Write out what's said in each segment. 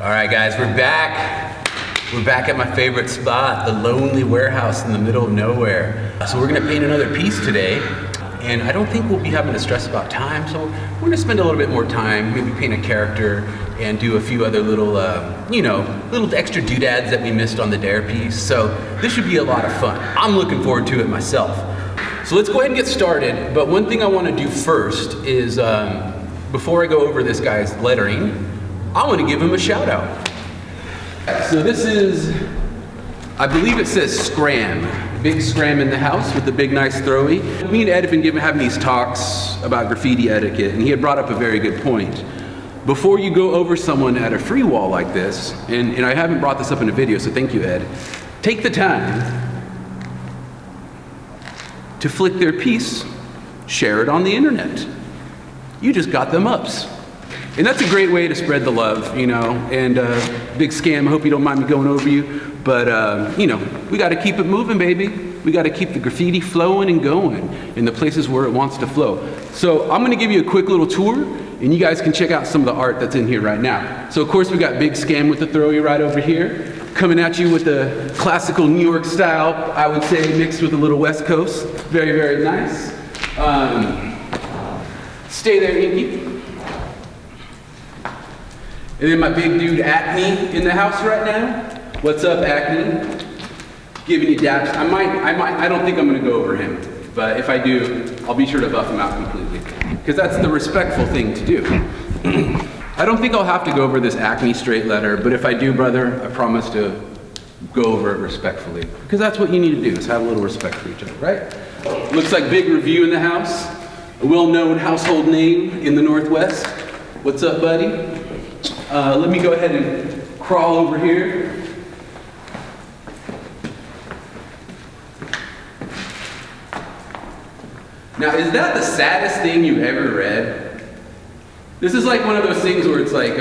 All right, guys, we're back. We're back at my favorite spot, the lonely warehouse in the middle of nowhere. So we're gonna paint another piece today, and I don't think we'll be having to stress about time, so we're gonna spend a little bit more time, maybe paint a character and do a few other little, little extra doodads that we missed on the dare piece. So this should be a lot of fun. I'm looking forward to it myself. So let's go ahead and get started, but one thing I wanna do first is, before I go over this guy's lettering, I want to give him a shout out. So this is, I believe it says Scram. Big Scram in the house with the big nice throwy. Me and Ed have been having these talks about graffiti etiquette, and he had brought up a very good point. Before you go over someone at a free wall like this, and I haven't brought this up in a video, so thank you, Ed, take the time to flick their piece, share it on the internet. You just got them ups. And that's a great way to spread the love, you know, and Big Scam, I hope you don't mind me going over you, but we gotta keep it moving, baby. We gotta keep the graffiti flowing and going in the places where it wants to flow. So I'm gonna give you a quick little tour, and you guys can check out some of the art that's in here right now. So of course we got Big Scam with the throwy right over here, coming at you with the classical New York style, I would say, mixed with a little West Coast. Very, very nice. Stay there, Inky. And then my big dude Acne in the house right now. What's up, Acne? Giving you daps. I don't think I'm gonna go over him, but if I do, I'll be sure to buff him out completely, because that's the respectful thing to do. I don't think I'll have to go over this Acne straight letter, but if I do, brother, I promise to go over it respectfully, because that's what you need to do, is have a little respect for each other, right? Looks like Big Review in the house, a well-known household name in the Northwest. What's up, buddy? Let me go ahead and crawl over here. Now, is that the saddest thing you've ever read? This is like one of those things where it's like,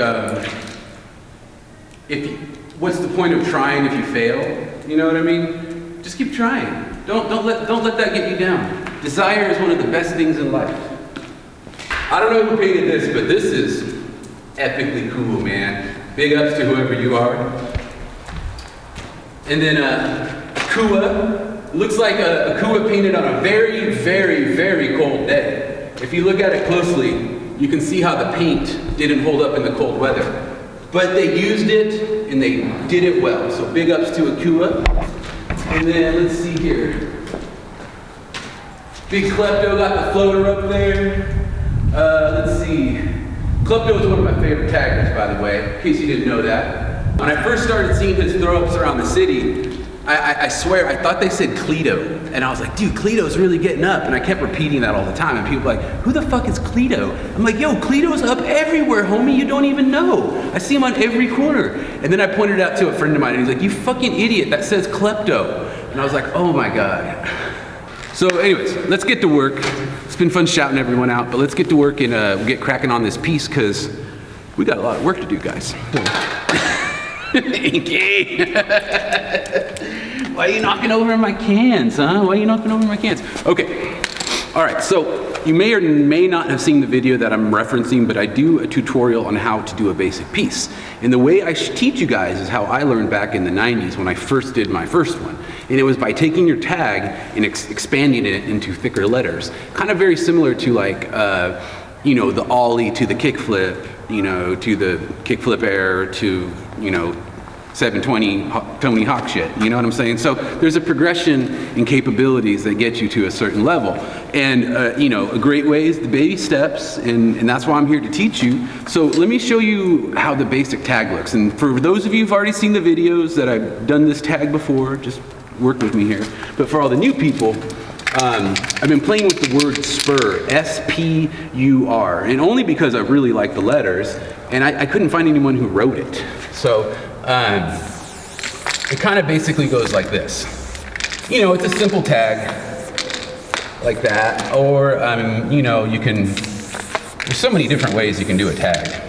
what's the point of trying if you fail? You know what I mean? Just keep trying. Don't let that get you down. Desire is one of the best things in life. I don't know who painted this, but this is epically cool, man. Big ups to whoever you are. And then Kua. Looks like a Kua painted on a very, very, very cold day. If you look at it closely, you can see how the paint didn't hold up in the cold weather. But they used it, and they did it well. So big ups to a Kua. And then, let's see here. Big Klepto got the floater up there. Let's see. Klepto is one of my favorite taggers, by the way, in case you didn't know that. When I first started seeing his throw-ups around the city, I swear, I thought they said Cleto. And I was like, dude, Cleto's really getting up. And I kept repeating that all the time. And people were like, who the fuck is Cleto? I'm like, yo, Cleto's up everywhere, homie. You don't even know. I see him on every corner. And then I pointed it out to a friend of mine, and he's like, you fucking idiot, that says Klepto. And I was like, oh my God. So anyways, let's get to work. It's been fun shouting everyone out, but let's get to work and we'll get cracking on this piece, because we got a lot of work to do, guys. Inky. Why are you knocking over my cans, huh? Why are you knocking over my cans? Okay, all right, so you may or may not have seen the video that I'm referencing, but I do a tutorial on how to do a basic piece. And the way I teach you guys is how I learned back in the 90s when I first did my first one. And it was by taking your tag and expanding it into thicker letters. Kind of very similar to like, the ollie to the kickflip, to the kickflip air to, 720 Tony Hawk shit, you know what I'm saying? So there's a progression in capabilities that get you to a certain level. And, a great way is the baby steps, and that's why I'm here to teach you. So let me show you how the basic tag looks. And for those of you who've already seen the videos that I've done this tag before, just work with me here. But for all the new people, I've been playing with the word spur, S-P-U-R, and only because I really like the letters, and I couldn't find anyone who wrote it. So it kind of basically goes like this. It's a simple tag, like that, or, you can, there's so many different ways you can do a tag.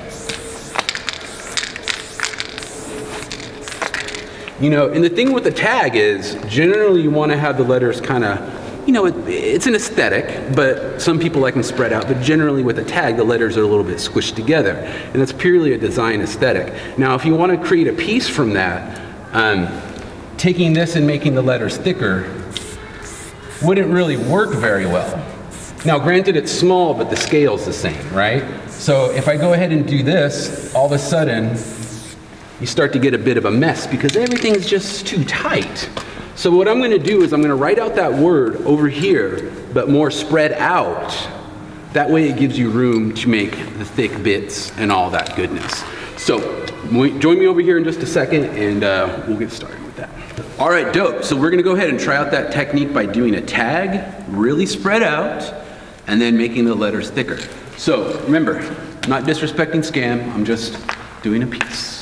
And the thing with the tag is, generally you want to have the letters kind of you know, it's an aesthetic, but some people like them spread out. But generally with a tag, the letters are a little bit squished together. And that's purely a design aesthetic. Now, if you want to create a piece from that, taking this and making the letters thicker wouldn't really work very well. Now, granted, it's small, but the scale's the same, right? So if I go ahead and do this, all of a sudden, you start to get a bit of a mess because everything's just too tight. So what I'm going to do is I'm going to write out that word over here, but more spread out. That way it gives you room to make the thick bits and all that goodness. So join me over here in just a second and we'll get started with that. All right, dope. So we're going to go ahead and try out that technique by doing a tag, really spread out, and then making the letters thicker. So remember, I'm not disrespecting Scam, I'm just doing a piece.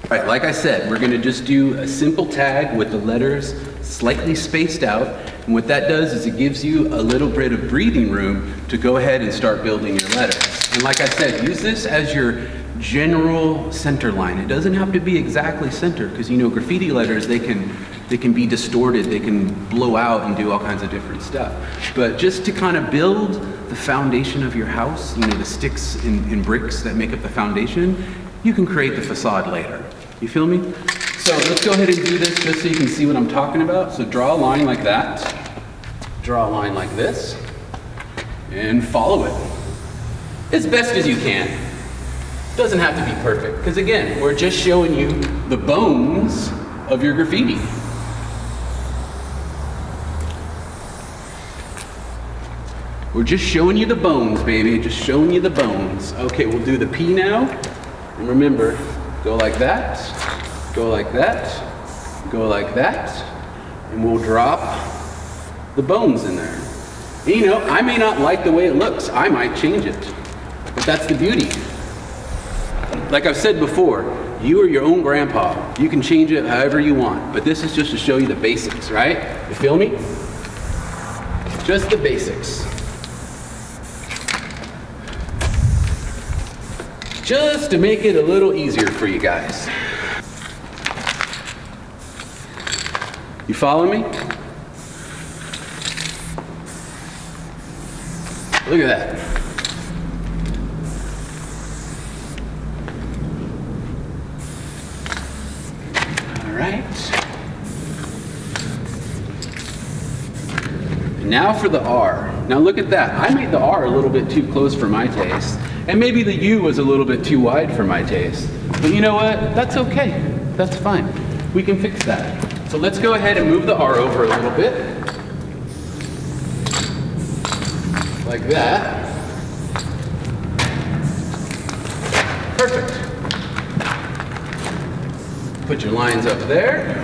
All right, like I said, we're gonna just do a simple tag with the letters slightly spaced out. And what that does is it gives you a little bit of breathing room to go ahead and start building your letters. And like I said, use this as your general center line. It doesn't have to be exactly center because, you know, graffiti letters, they can be distorted, they can blow out and do all kinds of different stuff. But just to kind of build the foundation of your house, you know, the sticks and bricks that make up the foundation, you can create the facade later. You feel me? So let's go ahead and do this just so you can see what I'm talking about. So draw a line like that, draw a line like this, and follow it as best as you can. Doesn't have to be perfect, because again, we're just showing you the bones of your graffiti. We're just showing you the bones, baby, just showing you the bones. Okay, we'll do the P now. And remember, go like that, go like that, go like that, and we'll drop the bones in there. And, you know, I may not like the way it looks. I might change it, but that's the beauty. Like I've said before, you are your own grandpa. You can change it however you want, but this is just to show you the basics, right? You feel me? Just the basics. Just to make it a little easier for you guys. You follow me? Look at that. All right. And now for the R. Now look at that. I made the R a little bit too close for my taste. And maybe the U was a little bit too wide for my taste. But you know what? That's okay. That's fine. We can fix that. So let's go ahead and move the R over a little bit. Like that. Perfect. Put your lines up there.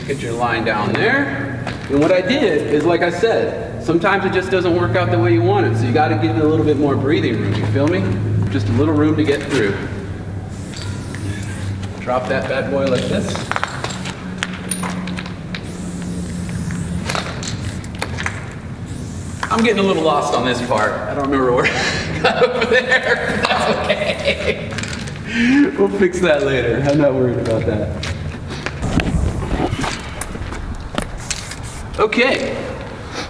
Get your line down there. And what I did is, like I said, sometimes it just doesn't work out the way you want it, so you got to give it a little bit more breathing room, you feel me? Just a little room to get through. Drop that bad boy like this. I'm getting a little lost on this part. I don't remember where I got over there. That's okay. We'll fix that later. I'm not worried about that. Okay.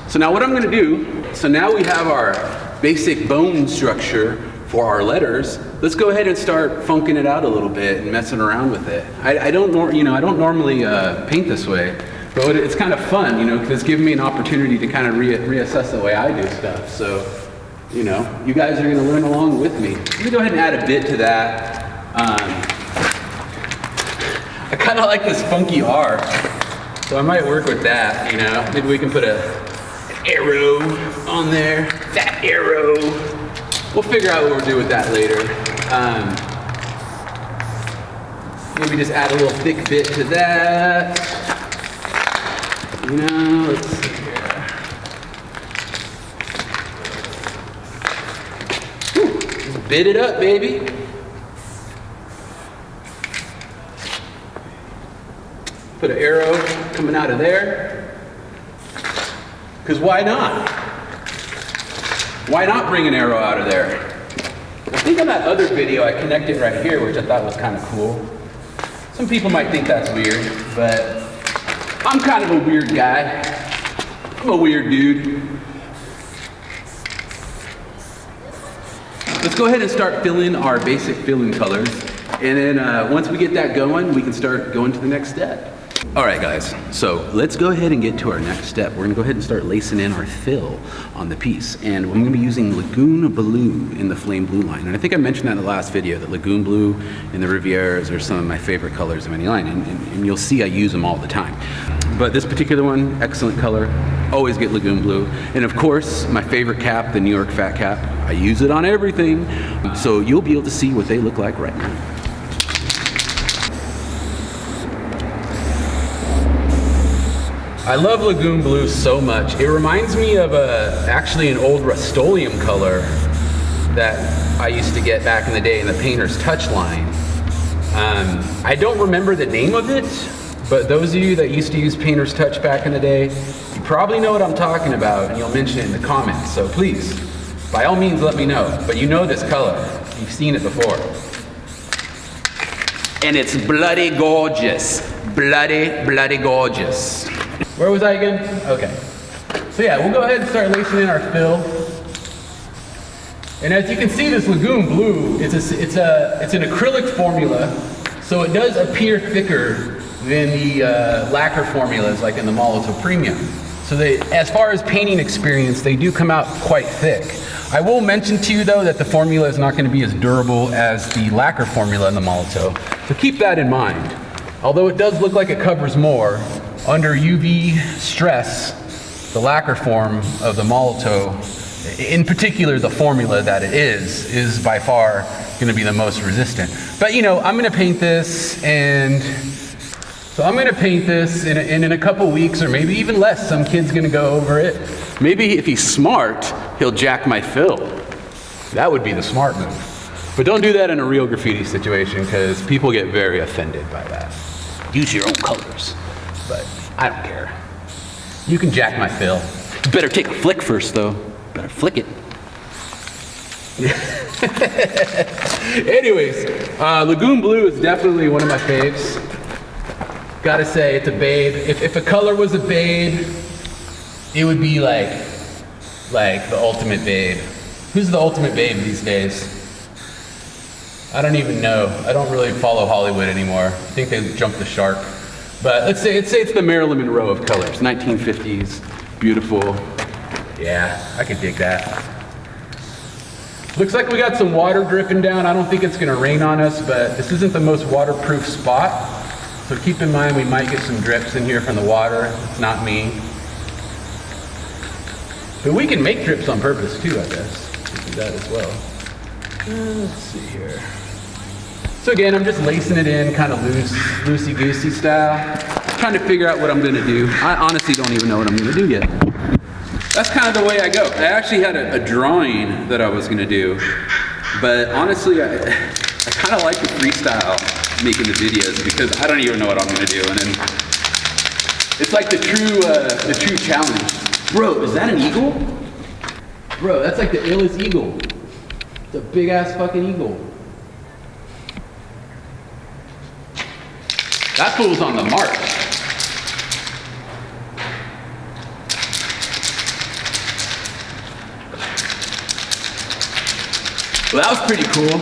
So now what I'm going to do, so now we have our basic bone structure for our letters. Let's go ahead and start funking it out a little bit and messing around with it. I don't normally paint this way, but it's kind of fun, you know, because it's giving me an opportunity to kind of reassess the way I do stuff. So, you know, you guys are going to learn along with me. Let me go ahead and add a bit to that. I kind of like this funky R, so I might work with that, you know. Maybe we can put an arrow on there, that arrow. We'll figure out what we'll do with that later. Maybe just add a little thick bit to that. You know, let's see here. Bit it up, baby. Put an arrow coming out of there. Because why not? Why not bring an arrow out of there? I think on that other video I connected right here, which I thought was kind of cool. Some people might think that's weird, but I'm kind of a weird guy. I'm a weird dude. Let's go ahead and start filling our basic filling colors. And then once we get that going, we can start going to the next step. All right, guys, so let's go ahead and get to our next step. We're gonna go ahead and start lacing in our fill on the piece. And I'm gonna be using Lagoon Blue in the Flame Blue line. And I think I mentioned that in the last video, that Lagoon Blue and the Rivieras are some of my favorite colors of any line. And you'll see I use them all the time. But this particular one, excellent color. Always get Lagoon Blue. And of course, my favorite cap, the New York Fat Cap. I use it on everything. So you'll be able to see what they look like right now. I love Lagoon Blue so much. It reminds me of actually an old Rust-Oleum color that I used to get back in the day in the Painter's Touch line. I don't remember the name of it, but those of you that used to use Painter's Touch back in the day, you probably know what I'm talking about, and you'll mention it in the comments. So please, by all means, let me know. But you know this color. You've seen it before. And it's bloody gorgeous. Bloody, bloody gorgeous. Where was I again? Okay. So yeah, we'll go ahead and start lacing in our fill. And as you can see, this Lagoon Blue, it's an acrylic formula, so it does appear thicker than the lacquer formulas like in the Molotow Premium. So they, as far as painting experience, they do come out quite thick. I will mention to you though that the formula is not going to be as durable as the lacquer formula in the Molotow, so keep that in mind. Although it does look like it covers more, under UV stress, the lacquer form of the Molotow, in particular the formula that it is by far going to be the most resistant. But you know, I'm going to paint this, and so I'm going to paint this, and in a couple weeks, or maybe even less, some kid's going to go over it. Maybe if he's smart, he'll jack my fill. That would be the smart move. But don't do that in a real graffiti situation, because people get very offended by that. Use your own colors. But I don't care. You can jack my fill. You better take a flick first, though. Better flick it. Anyways, Lagoon Blue is definitely one of my faves. Gotta say, it's a babe. If a color was a babe, it would be like the ultimate babe. Who's the ultimate babe these days? I don't even know. I don't really follow Hollywood anymore. I think they jumped the shark. But let's say it's the Marilyn Monroe of colors, 1950s, beautiful. Yeah, I could dig that. Looks like we got some water dripping down. I don't think it's gonna rain on us, but this isn't the most waterproof spot. So keep in mind we might get some drips in here from the water. It's not me. But we can make drips on purpose too, I guess. We can do that as well. Let's see here. So again, I'm just lacing it in kind of loosey-goosey style. Trying to figure out what I'm gonna do. I honestly don't even know what I'm gonna do yet. That's kind of the way I go. I actually had a drawing that I was gonna do, but honestly, I kind of like the freestyle making the videos because I don't even know what I'm gonna do. And then it's like the true challenge. Bro, is that an eagle? Bro, that's like the illest eagle. It's a big ass fucking eagle. That fool's on the march. Well, that was pretty cool.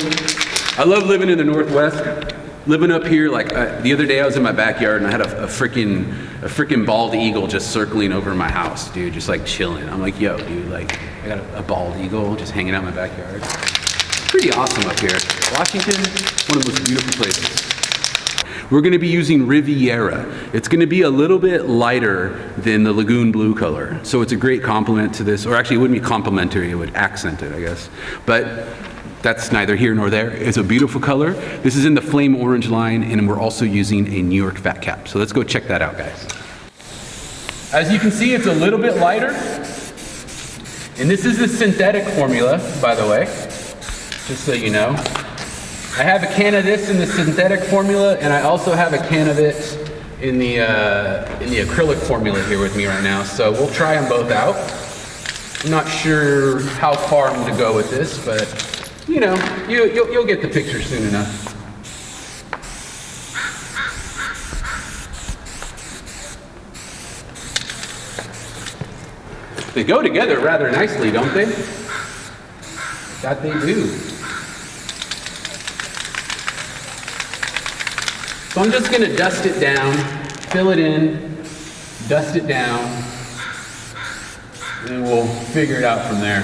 I love living in the Northwest. Living up here, like the other day I was in my backyard and I had a freaking bald eagle just circling over my house, dude, just like chilling. I'm like, yo, dude, like I got a bald eagle just hanging out in my backyard. Pretty awesome up here. Washington, one of the most beautiful places. We're gonna be using Riviera. It's gonna be a little bit lighter than the Lagoon Blue color. So it's a great complement to this, or actually it wouldn't be complementary, it would accent it, I guess. But that's neither here nor there. It's a beautiful color. This is in the Flame Orange line, and we're also using a New York Fat Cap. So let's go check that out, guys. As you can see, it's a little bit lighter. And this is the synthetic formula, by the way. just so you know. I have a can of this in the synthetic formula, and I also have a can of it in the acrylic formula here with me right now. So we'll try them both out. I'm not sure how far I'm gonna go with this, but you know, you'll get the picture soon enough. They go together rather nicely, don't they? That they do. So I'm just gonna dust it down, fill it in, dust it down, and then we'll figure it out from there.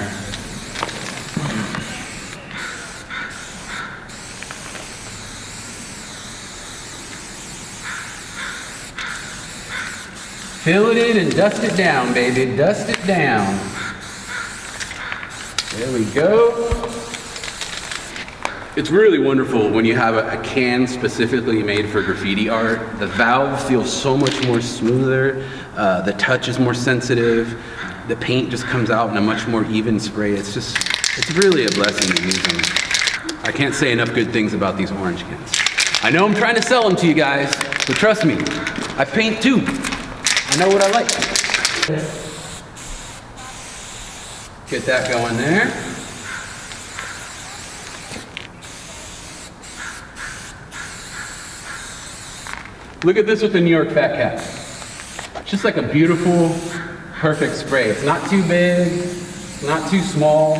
Fill it in and dust it down, baby. Dust it down. There we go. It's really wonderful when you have a can specifically made for graffiti art. The valve feels so much more smoother. The touch is more sensitive. The paint just comes out in a much more even spray. It's really a blessing to use them. I can't say enough good things about these orange cans. I know I'm trying to sell them to you guys, but trust me, I paint too. I know what I like. Get that going there. Look at this with the New York Fat Cat. It's just like a beautiful, perfect spray. It's not too big, it's not too small,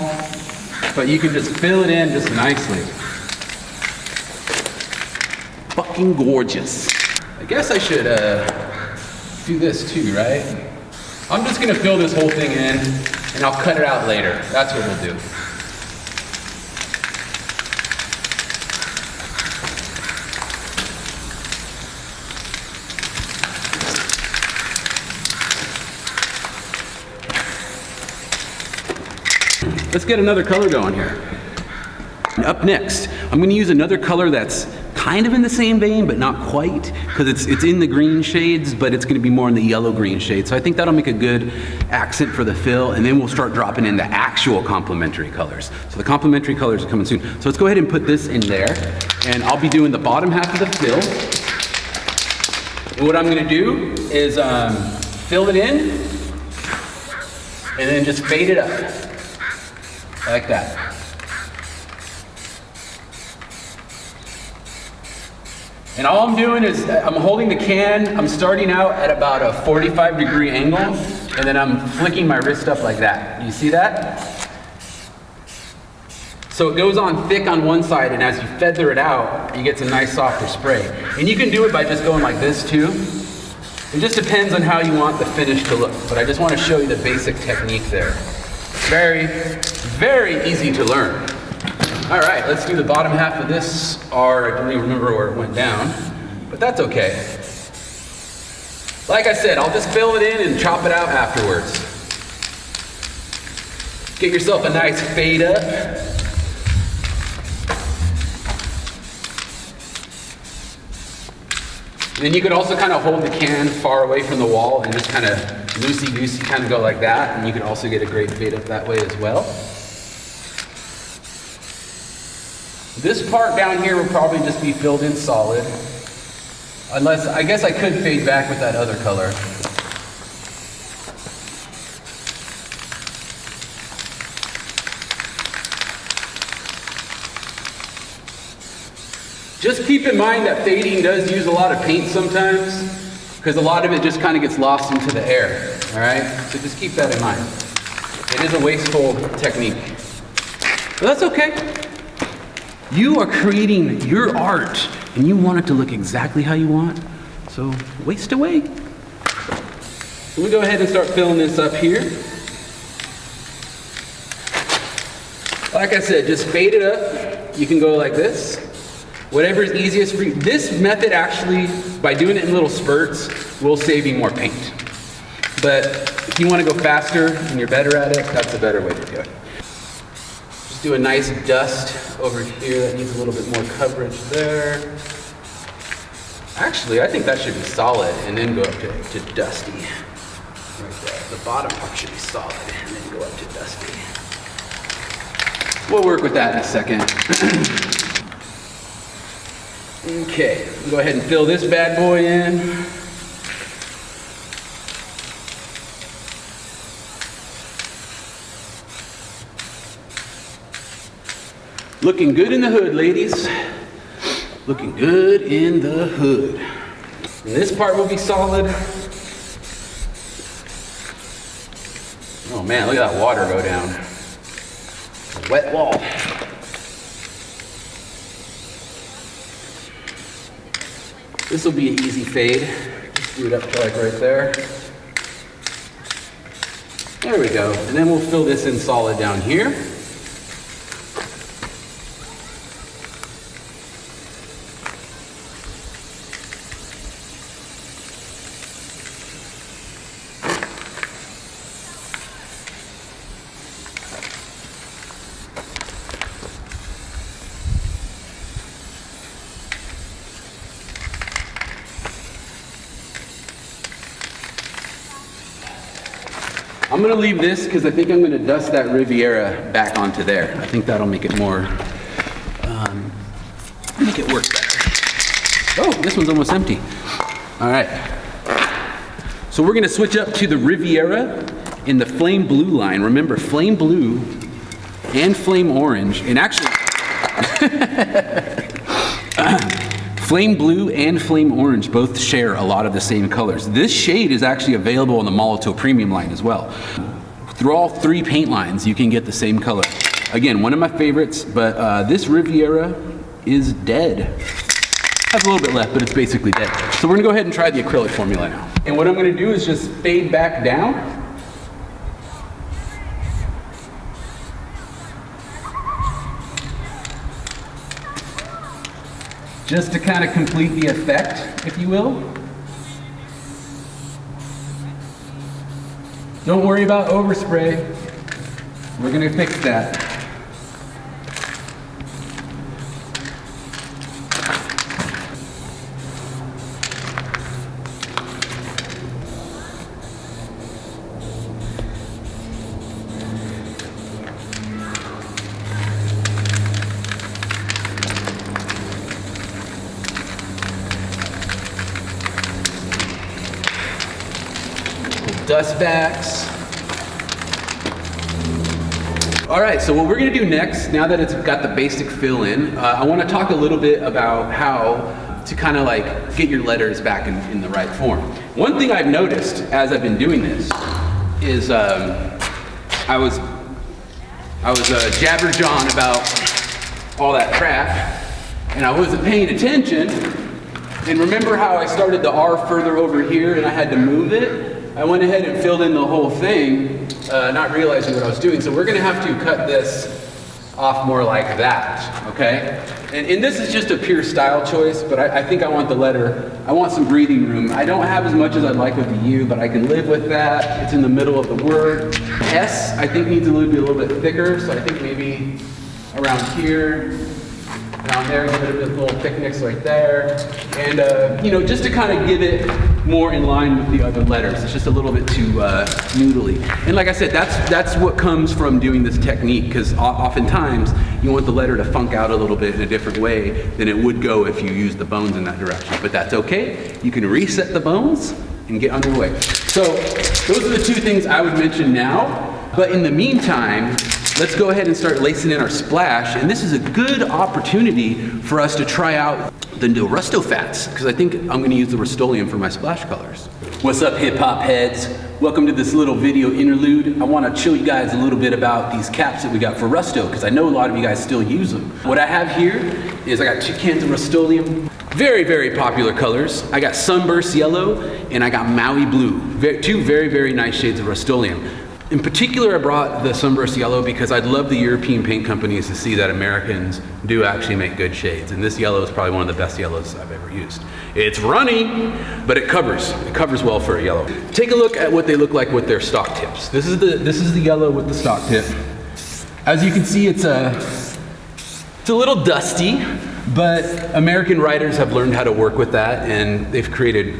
but you can just fill it in just nicely. Fucking gorgeous. I guess I should do this too, right? I'm just gonna fill this whole thing in and I'll cut it out later. That's what we'll do. Let's get another color going here. Up next, I'm going to use another color that's kind of in the same vein, but not quite, because it's in the green shades, but it's going to be more in the yellow-green shade. So I think that'll make a good accent for the fill, and then we'll start dropping in the actual complementary colors. So the complementary colors are coming soon. So let's go ahead and put this in there, and I'll be doing the bottom half of the fill. And what I'm going to do is fill it in, and then just fade it up. Like that. And all I'm doing is I'm holding the can, I'm starting out at about a 45-degree angle, and then I'm flicking my wrist up like that. You see that? So it goes on thick on one side, and as you feather it out, you get some nice softer spray. And you can do it by just going like this too. It just depends on how you want the finish to look, but I just want to show you the basic technique there. Very, very easy to learn. All right, let's do the bottom half of this, or I don't even remember where it went down, but that's okay. Like I said, I'll just fill it in and chop it out afterwards. Get yourself a nice fade up. And then you could also kind of hold the can far away from the wall and just kind of loosey-goosey kind of go like that, and you can also get a great fade up that way as well. This part down here will probably just be filled in solid, unless, I guess I could fade back with that other color. Just keep in mind that fading does use a lot of paint sometimes, because a lot of it just kind of gets lost into the air, all right? So just keep that in mind. It is a wasteful technique. But that's okay. You are creating your art, and you want it to look exactly how you want, so waste away. So we go ahead and start filling this up here. Like I said, just fade it up. You can go like this. Whatever is easiest for you. This method actually, by doing it in little spurts, will save you more paint. But if you want to go faster and you're better at it, that's a better way to do it. Just do a nice dust over here. That needs a little bit more coverage there. Actually, I think that should be solid, and then go up to dusty. Right there. The bottom part should be solid, and then go up to dusty. We'll work with that in a second. Okay, we'll go ahead and fill this bad boy in. Looking good in the hood, ladies. Looking good in the hood. And this part will be solid. Oh man, look at that water go down. Wet wall. This will be an easy fade. Just do it up to like right there. There we go. And then we'll fill this in solid down here. I'm gonna leave this because I think I'm gonna dust that Riviera back onto there. I think that'll make it more, make it work better. Oh, this one's almost empty. All right. So we're gonna switch up to the Riviera in the flame blue line. Remember, flame blue and flame orange, and actually, flame blue and flame orange both share a lot of the same colors. This shade is actually available on the Molotow Premium line as well. Through all three paint lines, you can get the same color. Again, one of my favorites, but this Riviera is dead. Has a little bit left, but it's basically dead. So we're gonna go ahead and try the acrylic formula now. And what I'm gonna do is just fade back down. Just to kind of complete the effect, if you will. Don't worry about overspray. We're gonna fix that. Dust backs. All right, so what we're gonna do next, now that it's got the basic fill in, I wanna talk a little bit about how to kind of like get your letters back in the right form. One thing I've noticed as I've been doing this is I was jabber-jawing about all that crap, and I wasn't paying attention. And remember how I started the R further over here and I had to move it? I went ahead and filled in the whole thing, not realizing what I was doing. So we're gonna have to cut this off more like that, okay? And this is just a pure style choice, but I think I want the letter, I want some breathing room. I don't have as much as I'd like with the U, but I can live with that. It's in the middle of the word. S, I think needs a little bit thicker, so I think maybe around here, down there, give it a little thickness right there. And, you know, just to kind of give it more in line with the other letters. It's just a little bit too noodly. And like I said, that's what comes from doing this technique, because oftentimes you want the letter to funk out a little bit in a different way than it would go if you use the bones in that direction. But that's okay. You can reset the bones and get underway. So those are the two things I would mention now. But in the meantime, let's go ahead and start lacing in our splash. And this is a good opportunity for us to try out the Rusto Fats, because I think I'm gonna use the Rust-Oleum for my splash colors. What's up, hip hop heads? Welcome to this little video interlude. I wanna show you guys a little bit about these caps that we got for Rusto, because I know a lot of you guys still use them. What I have here is I got 2 cans of Rust-Oleum. Very, very popular colors. I got Sunburst Yellow and I got Maui Blue. Two very, very nice shades of Rust-Oleum. In particular, I brought the Sunburst Yellow because I'd love the European paint companies to see that Americans do actually make good shades. And this yellow is probably one of the best yellows I've ever used. It's runny, but it covers well for a yellow. Take a look at what they look like with their stock tips. This is the yellow with the stock tip. As you can see, it's a little dusty, but American writers have learned how to work with that, and they've created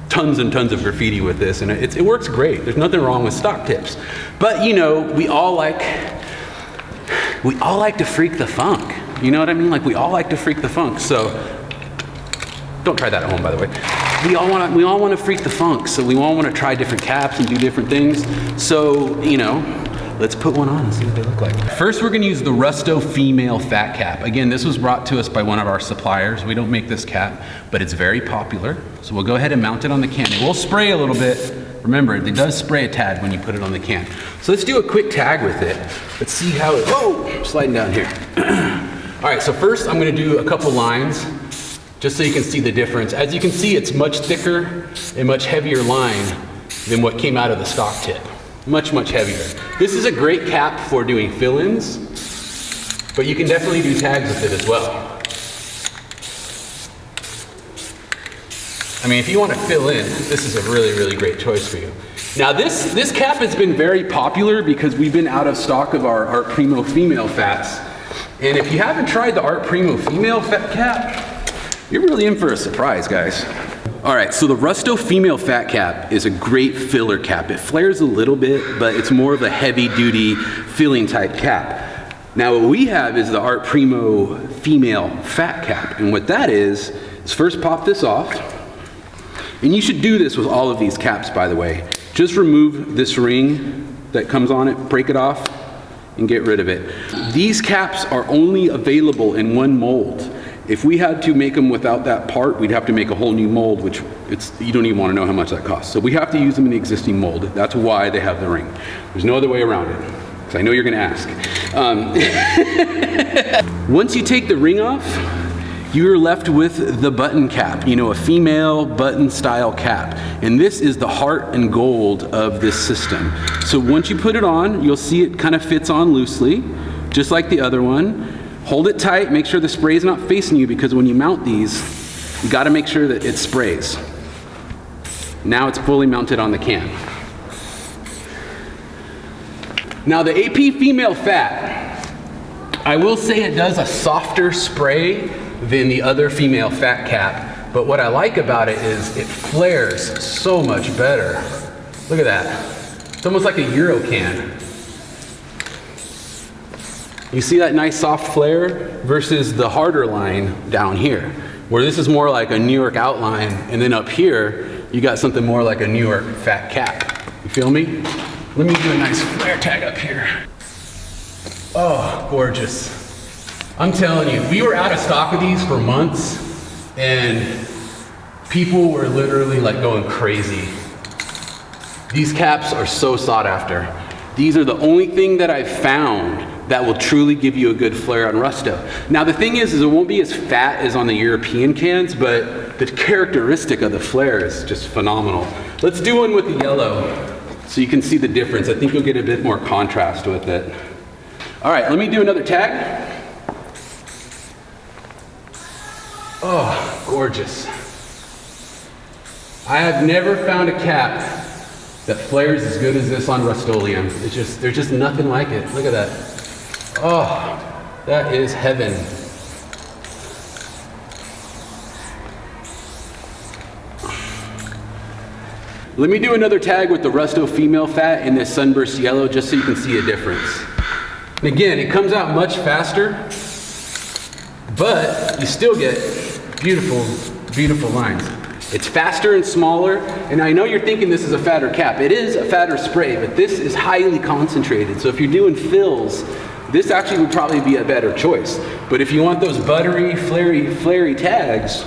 tons and tons of graffiti with this, and it works great. There's nothing wrong with stock tips. But you know, we all like we all like to freak the funk. You know what I mean? Like we all like to freak the funk. So don't try that at home, by the way. We all want to freak the funk. So we all want to try different caps and do different things. So, you know, let's put one on and see what they look like. First, we're going to use the Rusto female fat cap. Again, this was brought to us by one of our suppliers. We don't make this cap, but it's very popular. So we'll go ahead and mount it on the can. It will spray a little bit. Remember, it does spray a tad when you put it on the can. So let's do a quick tag with it. Let's see how it, whoa, sliding down here. All right, so first I'm going to do a couple lines just so you can see the difference. As you can see, it's much thicker and much heavier line than what came out of the stock tip. Much, much heavier. This is a great cap for doing fill-ins, but you can definitely do tags with it as well. I mean, if you want to fill in, this is a really, really great choice for you. Now this cap has been very popular because we've been out of stock of our Art Primo female fats. And if you haven't tried the Art Primo female fat cap, you're really in for a surprise, guys. All right, so the Rusto female fat cap is a great filler cap. It flares a little bit, but it's more of a heavy duty filling type cap. Now what we have is the Art Primo female fat cap. And what that is first pop this off. And you should do this with all of these caps, by the way. Just remove this ring that comes on it, break it off, and get rid of it. These caps are only available in one mold. If we had to make them without that part, we'd have to make a whole new mold, which you don't even want to know how much that costs. So we have to use them in the existing mold. That's why they have the ring. There's no other way around it, because I know you're going to ask. Once you take the ring off, you're left with the button cap, you know, a female button style cap. And this is the heart and gold of this system. So once you put it on, you'll see it kind of fits on loosely, just like the other one. Hold it tight, make sure the spray is not facing you, because when you mount these, you gotta make sure that it sprays. Now it's fully mounted on the can. Now the AP female fat, I will say it does a softer spray than the other female fat cap, but what I like about it is it flares so much better. Look at that. It's almost like a Euro can. You see that nice soft flare versus the harder line down here, where this is more like a New York outline, and then up here, you got something more like a New York fat cap. You feel me? Let me do a nice flare tag up here. Oh, gorgeous. I'm telling you, we were out of stock of these for months, and people were literally like going crazy. These caps are so sought after. These are the only thing that I've found that will truly give you a good flare on Rusto. Now the thing is it won't be as fat as on the European cans, but the characteristic of the flare is just phenomenal. Let's do one with the yellow so you can see the difference. I think you'll get a bit more contrast with it. All right, let me do another tag. Oh, gorgeous. I have never found a cap that flares as good as this on Rust-Oleum. There's just nothing like it. Look at that. Oh, that is heaven. Let me do another tag with the Rusto female fat in this sunburst yellow just so you can see a difference. And again, it comes out much faster, but you still get beautiful, beautiful lines. It's faster and smaller, and I know you're thinking this is a fatter cap. It is a fatter spray, but this is highly concentrated. So if you're doing fills, this actually would probably be a better choice. But if you want those buttery, flary tags,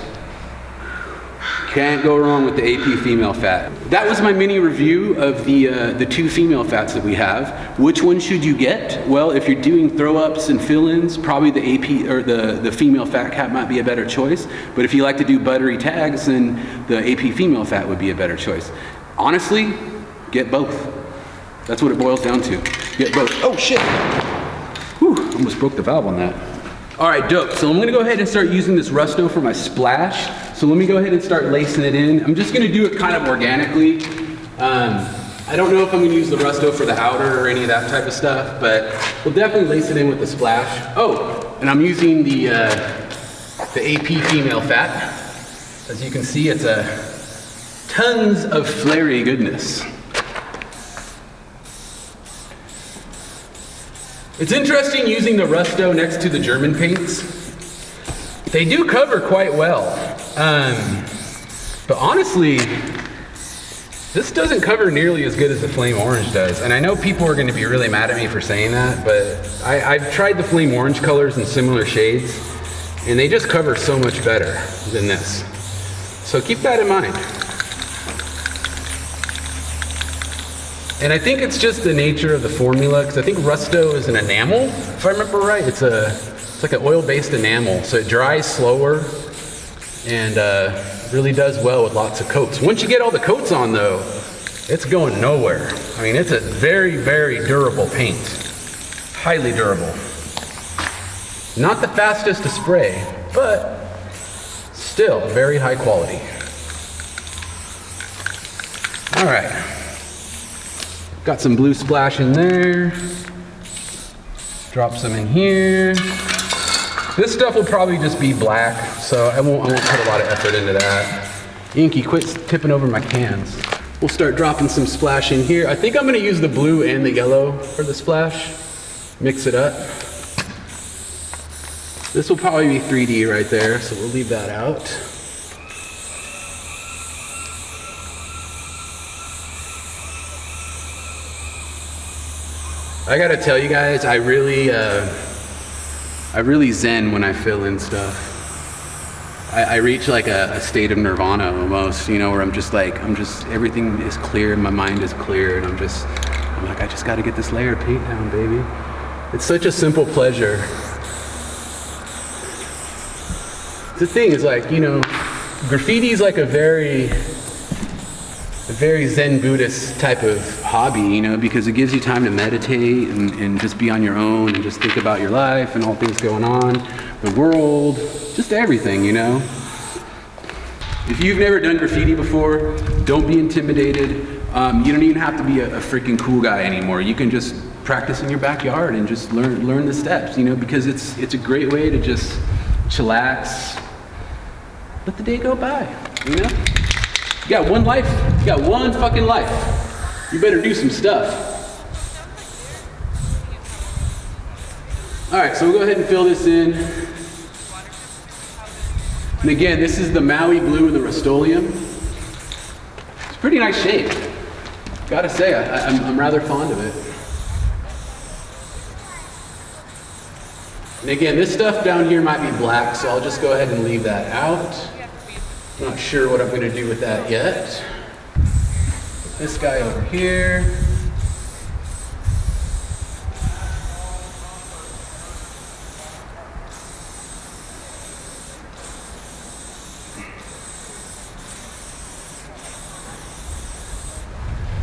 can't go wrong with the AP female fat. That was my mini review of the two female fats that we have. Which one should you get? Well, if you're doing throw-ups and fill-ins, probably the AP or the female fat cap might be a better choice. But if you like to do buttery tags, then the AP female fat would be a better choice. Honestly, get both. That's what it boils down to. Get both. Oh shit! Whew, almost broke the valve on that. All right, dope. So I'm gonna go ahead and start using this Rusto for my splash. So let me go ahead and start lacing it in. I'm just gonna do it kind of organically. I don't know if I'm gonna use the Rusto for the outer or any of that type of stuff, but we'll definitely lace it in with the splash. Oh, and I'm using the AP female fat. As you can see, it's tons of flary goodness. It's interesting using the Rusto next to the German paints. They do cover quite well. But honestly, this doesn't cover nearly as good as the Flame Orange does. And I know people are gonna be really mad at me for saying that, but I've tried the Flame Orange colors in similar shades, and they just cover so much better than this. So keep that in mind. And I think it's just the nature of the formula, because I think Rusto is an enamel, if I remember right. It's like an oil-based enamel, so it dries slower and really does well with lots of coats. Once you get all the coats on though, it's going nowhere. I mean, it's a very, very durable paint. Highly durable. Not the fastest to spray, but still very high quality. All right. Got some blue splash in there. Drop some in here. This stuff will probably just be black, so I won't put a lot of effort into that. Inky, quit tipping over my cans. We'll start dropping some splash in here. I think I'm gonna use the blue and the yellow for the splash. Mix it up. This will probably be 3D right there, so we'll leave that out. I gotta tell you guys, I really zen when I fill in stuff. I reach like a state of nirvana almost, you know, where everything is clear, my mind is clear, and I'm like, I just gotta get this layer of paint down, baby. It's such a simple pleasure. The thing is, like, you know, graffiti is like a very Zen Buddhist type of hobby, you know, because it gives you time to meditate and just be on your own and just think about your life and all things going on, the world, just everything, you know. If you've never done graffiti before, don't be intimidated. You don't even have to be a freaking cool guy anymore. You can just practice in your backyard and just learn the steps, you know, because it's a great way to just chillax, let the day go by, you know. You got one life, you got one fucking life. You better do some stuff. All right, so we'll go ahead and fill this in. And again, this is the Maui Blue and the Rust-Oleum. It's a pretty nice shape. Gotta say, I'm rather fond of it. And again, this stuff down here might be black, so I'll just go ahead and leave that out. Not sure what I'm going to do with that yet. Put this guy over here.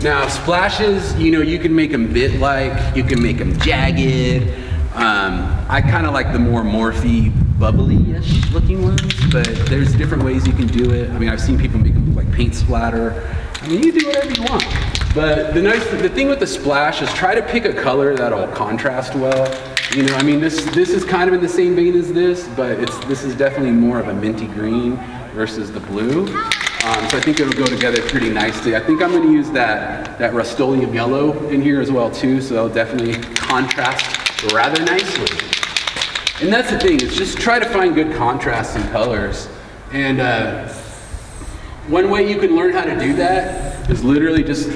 Now splashes, you know, you can make them bit-like, you can make them jagged. I kind of like the more morphy, bubbly-ish looking ones, but there's different ways you can do it. I mean, I've seen people make them like paint splatter. I mean, you do whatever you want. But the thing with the splash is try to pick a color that'll contrast well. You know, I mean, this is kind of in the same vein as this, but this is definitely more of a minty green versus the blue. So I think it'll go together pretty nicely. I think I'm going to use that Rust-Oleum yellow in here as well too, so that'll definitely contrast rather nicely. And that's the thing, is just try to find good contrasts in colors. And one way you can learn how to do that is literally just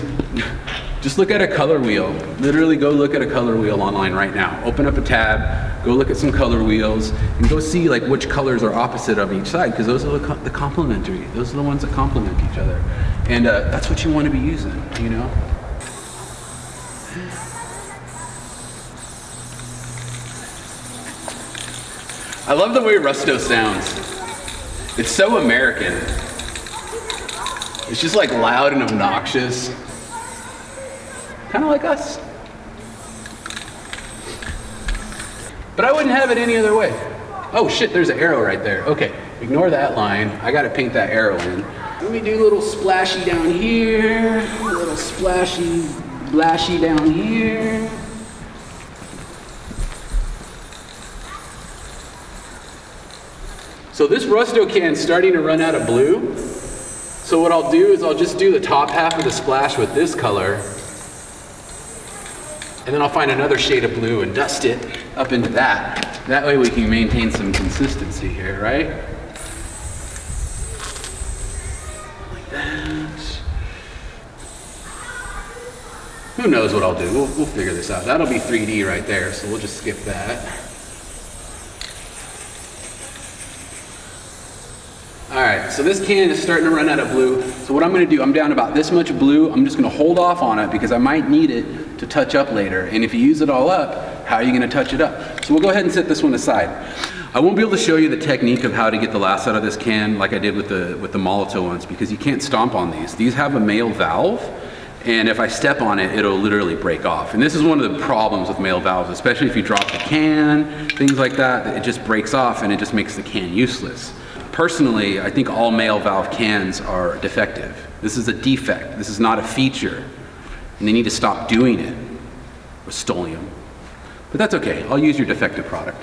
look at a color wheel. Literally go look at a color wheel online right now. Open up a tab, go look at some color wheels, and go see like which colors are opposite of each side, because those are the complementary. Those are the ones that complement each other. And that's what you want to be using, you know? I love the way Rusto sounds. It's so American. It's just like loud and obnoxious. Kind of like us. But I wouldn't have it any other way. Oh shit, there's an arrow right there. Okay, ignore that line. I gotta paint that arrow in. Let me do a little splashy down here. A little splashy, blashy down here. So this Rusto can's starting to run out of blue. So what I'll do is I'll just do the top half of the splash with this color. And then I'll find another shade of blue and dust it up into that. That way we can maintain some consistency here, right? Like that. Who knows what I'll do? We'll figure this out. That'll be 3D right there, so we'll just skip that. All right, so this can is starting to run out of blue. So what I'm gonna do, I'm down about this much blue. I'm just gonna hold off on it because I might need it to touch up later. And if you use it all up, how are you gonna touch it up? So we'll go ahead and set this one aside. I won't be able to show you the technique of how to get the last out of this can like I did with the Molotov ones because you can't stomp on these. These have a male valve, and if I step on it, it'll literally break off. And this is one of the problems with male valves, especially if you drop the can, things like that, it just breaks off and it just makes the can useless. Personally, I think all male valve cans are defective. This is a defect. This is not a feature. And they need to stop doing it. Rust-Oleum. But that's okay. I'll use your defective product.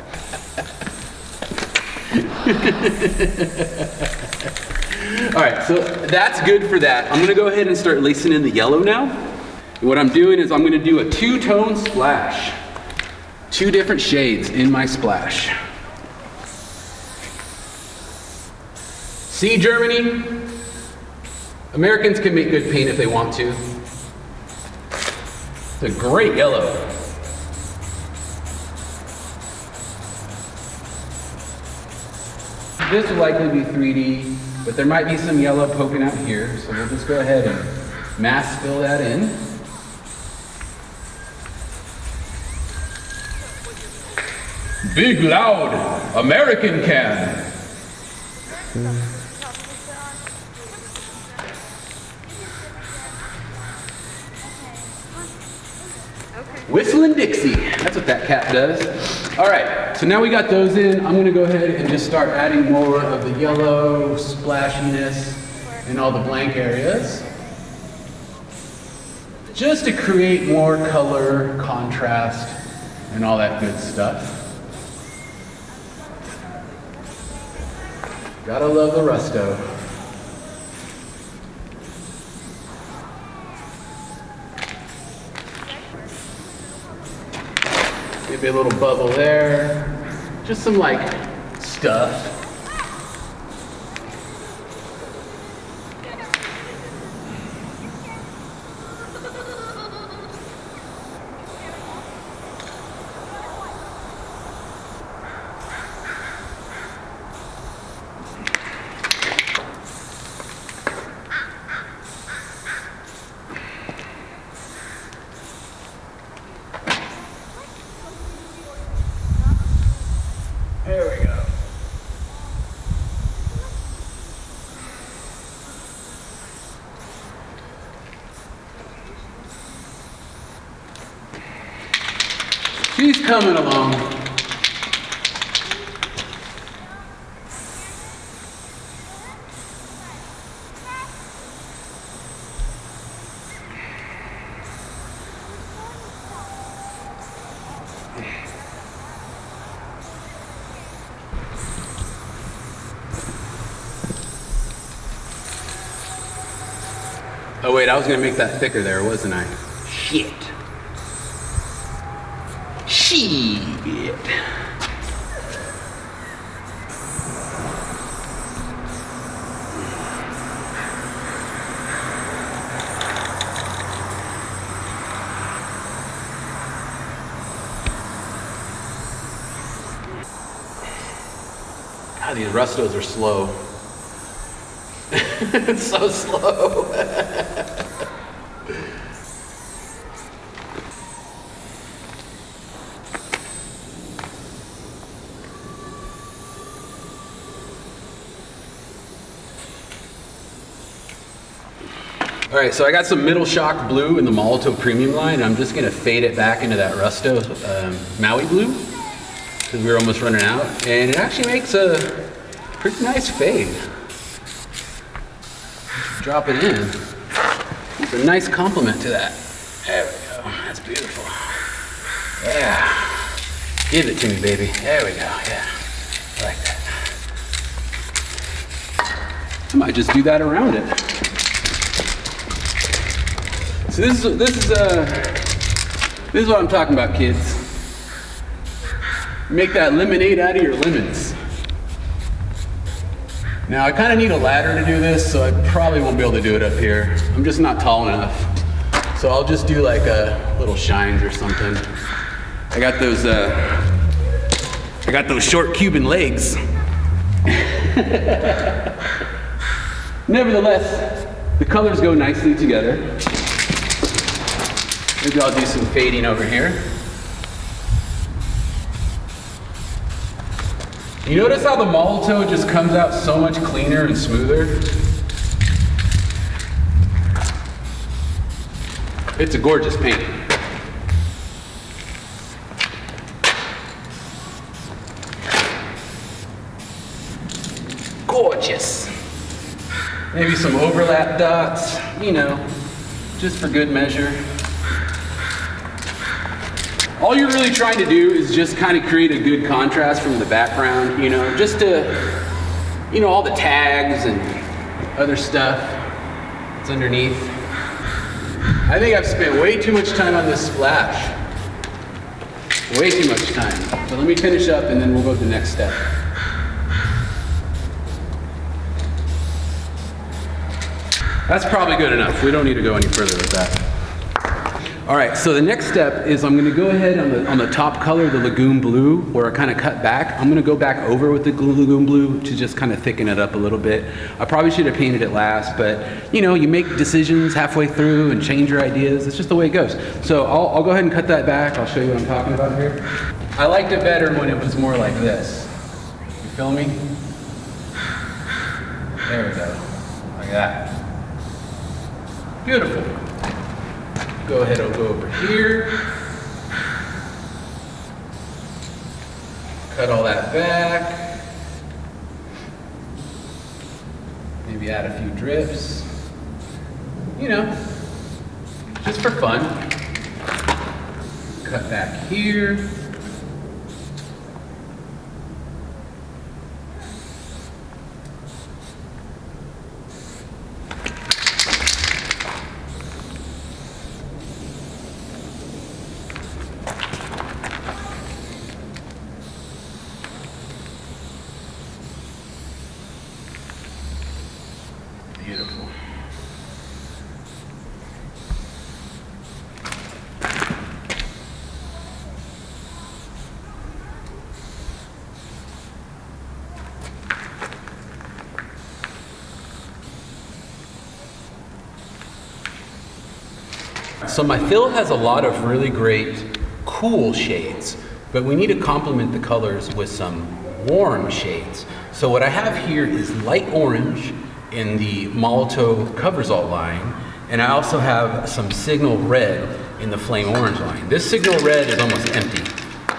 All right, so that's good for that. I'm gonna go ahead and start lacing in the yellow now. And what I'm doing is I'm gonna do a two-tone splash. 2 different shades in my splash. See, Germany? Americans can make good paint if they want to. It's a great yellow. This will likely be 3D, but there might be some yellow poking out here, so we'll just go ahead and mass fill that in. Big, loud, American can. Whistling Dixie, that's what that cap does. All right, so now we got those in. I'm gonna go ahead and just start adding more of the yellow splashiness in all the blank areas. Just to create more color, contrast, and all that good stuff. Gotta love the Rusto. Maybe a little bubble there. Just some like stuff. There we go. She's coming along. Oh wait, I was gonna make that thicker there, wasn't I? Shit. Shit. God, these Rustos are slow. It's so slow. All right, so I got some middle shock blue in the Molotov Premium line, and I'm just gonna fade it back into that Rusto Maui blue, because we were almost running out, and it actually makes a pretty nice fade. Drop it in. It's a nice complement to that. There we go, that's beautiful. Yeah, give it to me, baby. There we go, yeah, I like that. I might just do that around it. So this is This is what I'm talking about, kids. Make that lemonade out of your lemons. Now I kind of need a ladder to do this, so I probably won't be able to do it up here. I'm just not tall enough. So I'll just do like little shines or something. I got those short Cuban legs. Nevertheless, the colors go nicely together. Maybe I'll do some fading over here. You notice how the Molotov just comes out so much cleaner and smoother? It's a gorgeous paint. Gorgeous. Maybe some overlap dots, you know, just for good measure. All you're really trying to do is just kind of create a good contrast from the background, you know, just to, you know, all the tags and other stuff that's underneath. I think I've spent way too much time on this splash. Way too much time. So let me finish up and then we'll go to the next step. That's probably good enough. We don't need to go any further with that. All right, so the next step is I'm gonna go ahead on the top color, the Lagoon Blue, where I kind of cut back. I'm gonna go back over with the Lagoon Blue to just kind of thicken it up a little bit. I probably should have painted it last, but you know, you make decisions halfway through and change your ideas. It's just the way it goes. So I'll go ahead and cut that back. I'll show you what I'm talking about here. I liked it better when it was more like this. You feel me? There we go, like that. Beautiful. Go ahead, I'll go over here. Cut all that back. Maybe add a few drips. You know, just for fun. Cut back here. Beautiful. So my fill has a lot of really great cool shades, but we need to complement the colors with some warm shades. So what I have here is light orange in the Molotov Covers All line, and I also have some Signal Red in the Flame Orange line. This Signal Red is almost empty,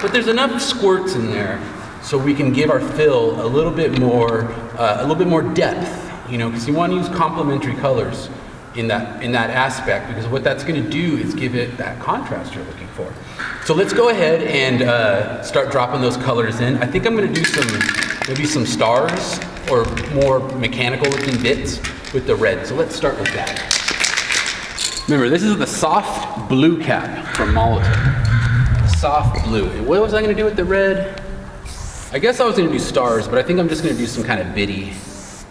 but there's enough squirts in there so we can give our fill a little bit more depth, you know, because you want to use complementary colors in that aspect, because what that's going to do is give it that contrast you're looking for. So let's go ahead and start dropping those colors in. I think I'm going to do maybe some stars or more mechanical looking bits with the red. So let's start with that. Remember, this is the soft blue cap from Molotov. Soft blue. And what was I going to do with the red? I guess I was going to do stars, but I think I'm just going to do some kind of bitty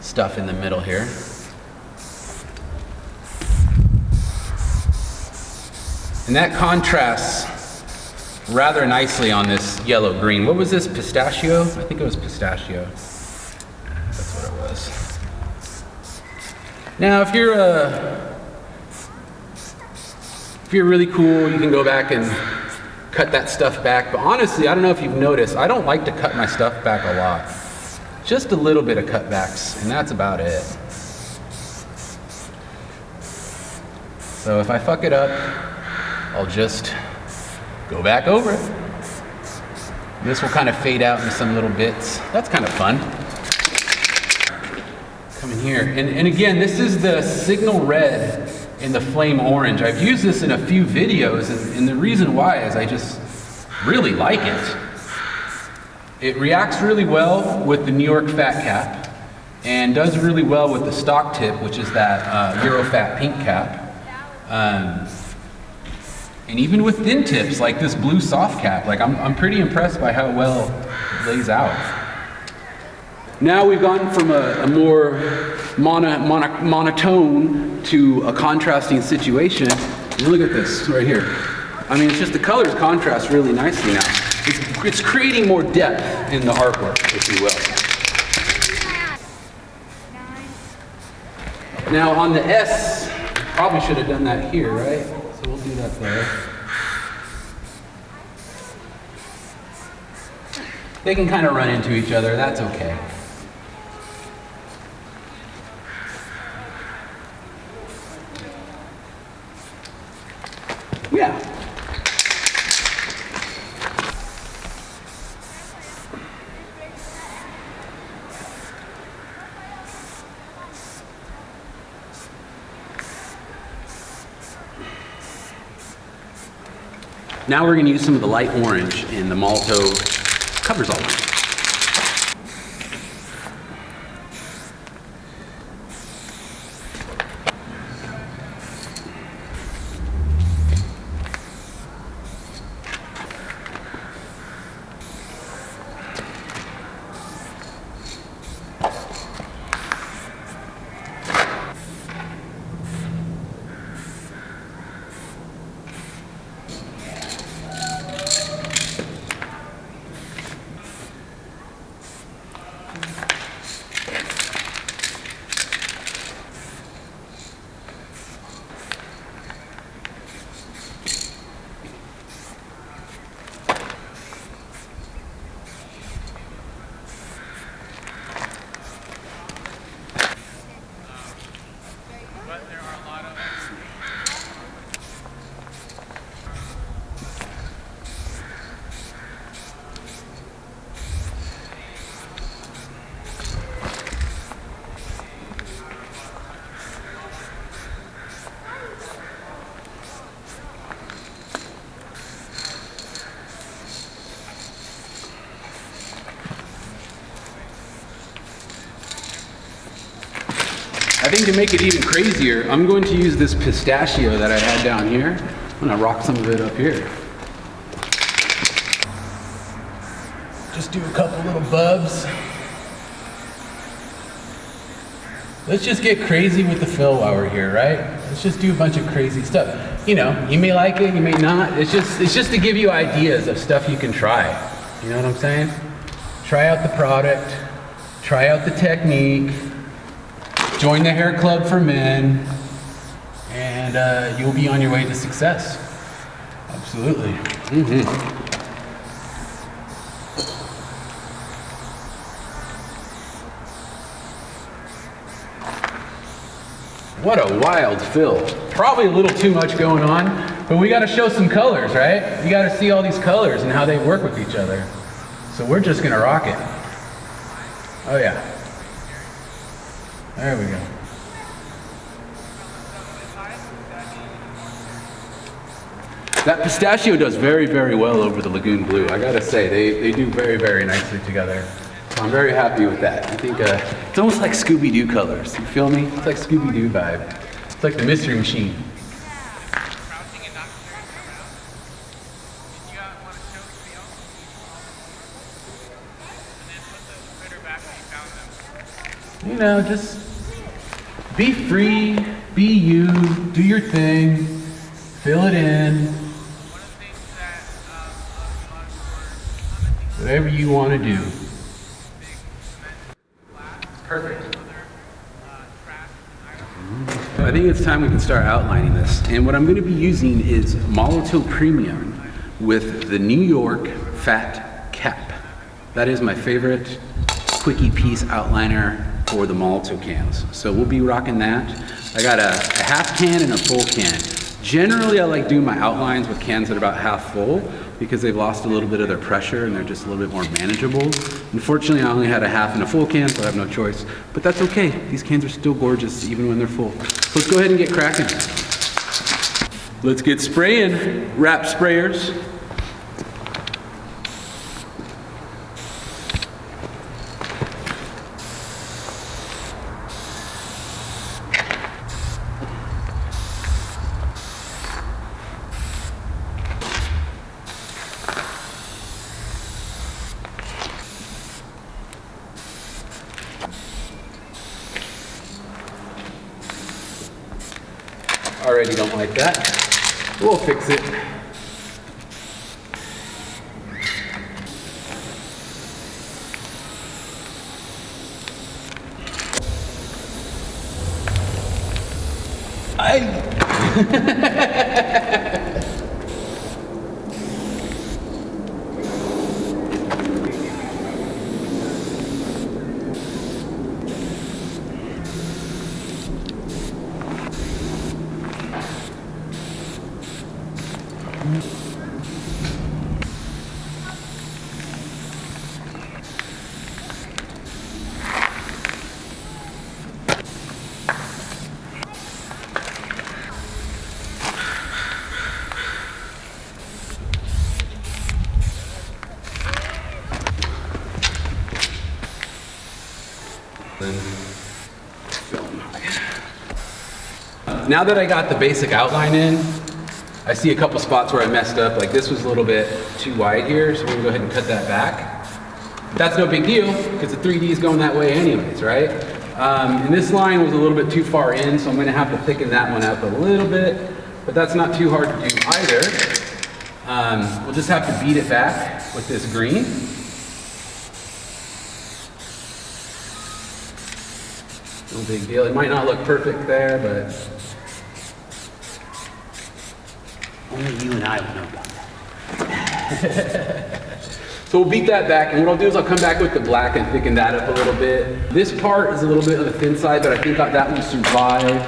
stuff in the middle here. And that contrasts rather nicely on this yellow green. What was this, pistachio? I think it was pistachio. That's what it was. Now, if you're really cool, you can go back and cut that stuff back. But honestly, I don't know if you've noticed, I don't like to cut my stuff back a lot. Just a little bit of cutbacks, and that's about it. So if I fuck it up, I'll just go back over it. This will kind of fade out into some little bits. That's kind of fun. Come in here. And again, this is the Signal Red in the Flame Orange. I've used this in a few videos, and the reason why is I just really like it. It reacts really well with the New York Fat Cap and does really well with the stock tip, which is that Eurofat pink cap. And even with thin tips, like this blue soft cap, like I'm pretty impressed by how well it lays out. Now we've gone from a more monotone to a contrasting situation. And look at this right here. I mean, it's just the colors contrast really nicely now. It's creating more depth in the artwork, if you will. Now on the S, probably should have done that here, right? So we'll do that there. They can kind of run into each other, that's okay. Yeah. Now we're going to use some of the light orange, and the Malto covers all of it. I think to make it even crazier, I'm going to use this pistachio that I had down here. I'm gonna rock some of it up here. Just do a couple little bubs. Let's just get crazy with the fill while we're here, right? Let's just do a bunch of crazy stuff. You know, you may like it, you may not. It's just to give you ideas of stuff you can try. You know what I'm saying? Try out the product, try out the technique, join the hair club for men, and you'll be on your way to success. Absolutely. Mm-hmm. What a wild fill. Probably a little too much going on, but we gotta show some colors, right? You gotta see all these colors and how they work with each other. So we're just gonna rock it. Oh yeah. There we go. That pistachio does very, very well over the Lagoon Blue. I gotta say, they do very, very nicely together. So I'm very happy with that. I think it's almost like Scooby-Doo colors. You feel me? It's like Scooby-Doo vibe. It's like the Mystery Machine. You know, just be free, be you, do your thing, fill it in. Whatever you want to do. Perfect. I think it's time we can start outlining this. And what I'm going to be using is Molotow Premium with the New York Fat Cap. That is my favorite quickie piece outliner for the Molotow cans. So we'll be rocking that. I got a half can and a full can. Generally, I like doing my outlines with cans that are about half full because they've lost a little bit of their pressure and they're just a little bit more manageable. Unfortunately, I only had a half and a full can, so I have no choice. But that's okay. These cans are still gorgeous even when they're full. So let's go ahead and get cracking. Let's get spraying, wrap sprayers. Already don't like that. We'll fix it. Now that I got the basic outline in, I see a couple spots where I messed up. Like this was a little bit too wide here, so we're gonna go ahead and cut that back. But that's no big deal, because the 3D is going that way anyways, right? And this line was a little bit too far in, so I'm gonna have to thicken that one up a little bit, but that's not too hard to do either. We'll just have to beat it back with this green. No big deal. It might not look perfect there, but only you and I will know about that. So we'll beat that back, and what I'll do is I'll come back with the black and thicken that up a little bit. This part is a little bit on the thin side, but I think that will survive.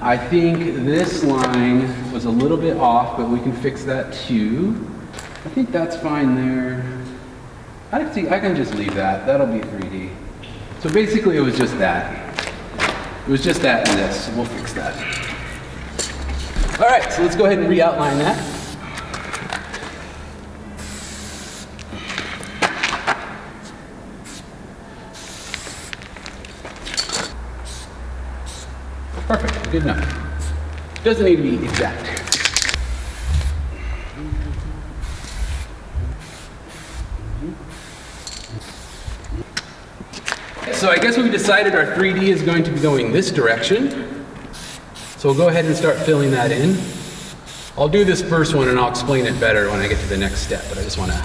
I think this line was a little bit off, but we can fix that too. I think that's fine there. I can just leave that. That'll be 3D. So basically it was just that. It was just that and this, so we'll fix that. All right, so let's go ahead and re-outline that. Perfect, good enough. Doesn't need to be exact. So I guess we decided our 3D is going to be going this direction. So we'll go ahead and start filling that in. I'll do this first one and I'll explain it better when I get to the next step, but I just want to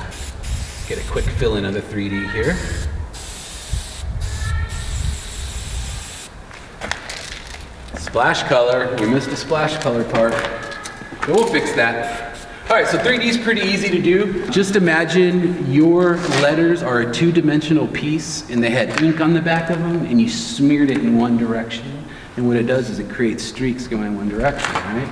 get a quick fill in of the 3D here. Splash color, we missed the splash color part, but we'll fix that. All right, so 3D is pretty easy to do. Just imagine your letters are a two-dimensional piece and they had ink on the back of them and you smeared it in one direction. And what it does is it creates streaks going in one direction, right?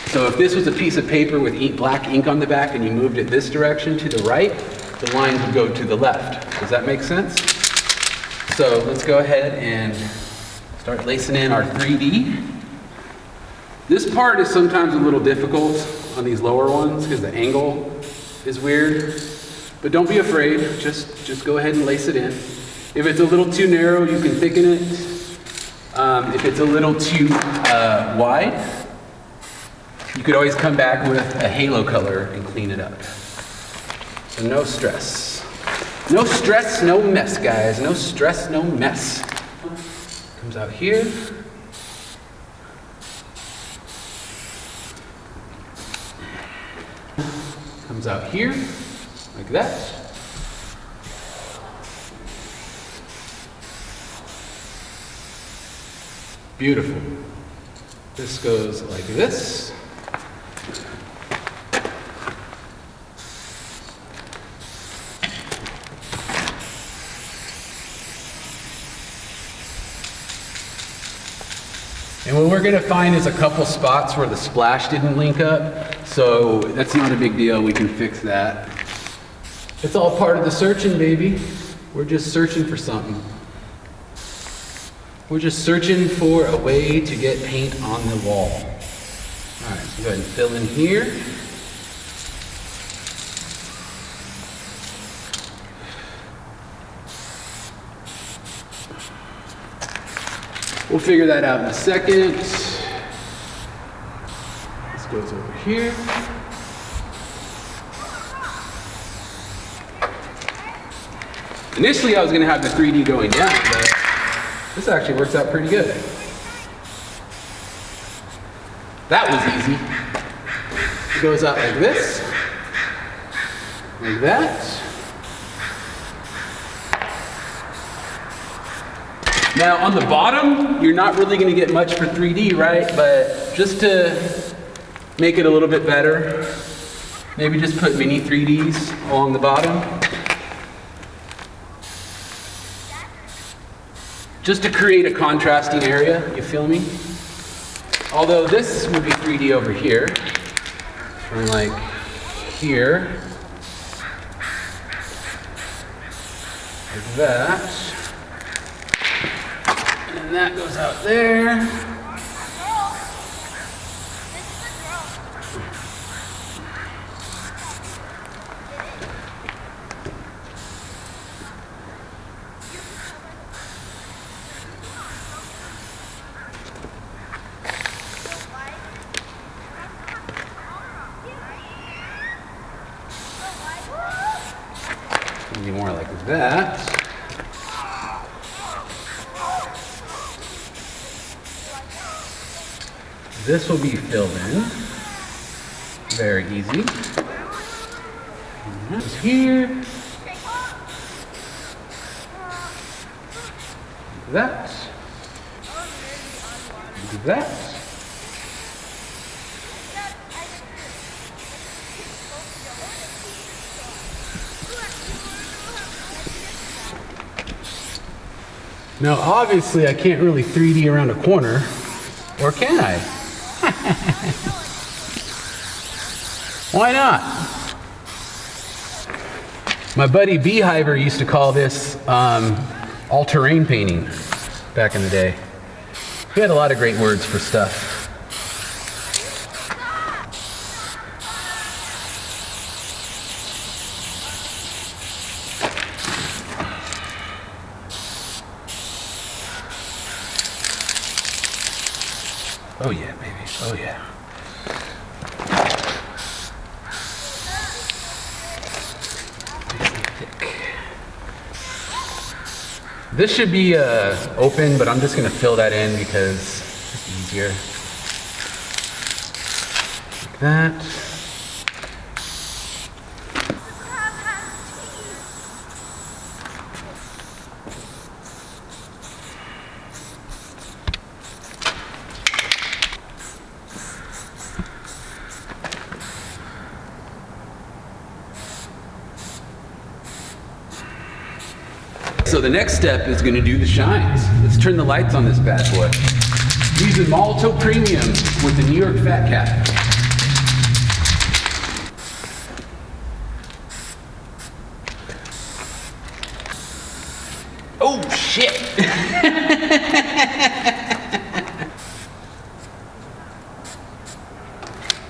So if this was a piece of paper with black ink on the back and you moved it this direction to the right, the lines would go to the left. Does that make sense? So let's go ahead and start lacing in our 3D. This part is sometimes a little difficult on these lower ones because the angle is weird, but don't be afraid, just go ahead and lace it in. If it's a little too narrow, you can thicken it. If it's a little too wide, you could always come back with a halo color and clean it up. So no stress. No stress, no mess, guys. No stress, no mess. Comes out here. Comes out here, like that. Beautiful. This goes like this. And what we're going to find is a couple spots where the splash didn't link up. So that's not a big deal, we can fix that. It's all part of the searching, baby. We're just searching for something. We're just searching for a way to get paint on the wall. All right, so go ahead and fill in here. We'll figure that out in a second. This goes over here. Initially, I was going to have the 3D going down, but this actually works out pretty good. That was easy. It goes out like this, like that. Now on the bottom, you're not really gonna get much for 3D, right? But just to make it a little bit better, maybe just put mini 3Ds along the bottom. Just to create a contrasting area, you feel me? Although this would be 3D over here, from like here, like that. And that goes out there. Maybe more like that. This will be filled in. Very easy. And that's here. Like that. Like that. Now obviously I can't really 3D around a corner, or can I? Why not? My buddy Beehiver used to call this all-terrain painting back in the day. He had a lot of great words for stuff. Oh yeah, baby. Oh yeah. This should be open, but I'm just going to fill that in because it's easier. Like that. So the next step is going to do the shines. Let's turn the lights on this bad boy. Using Molto Premium with the New York Fat Cat. Oh shit!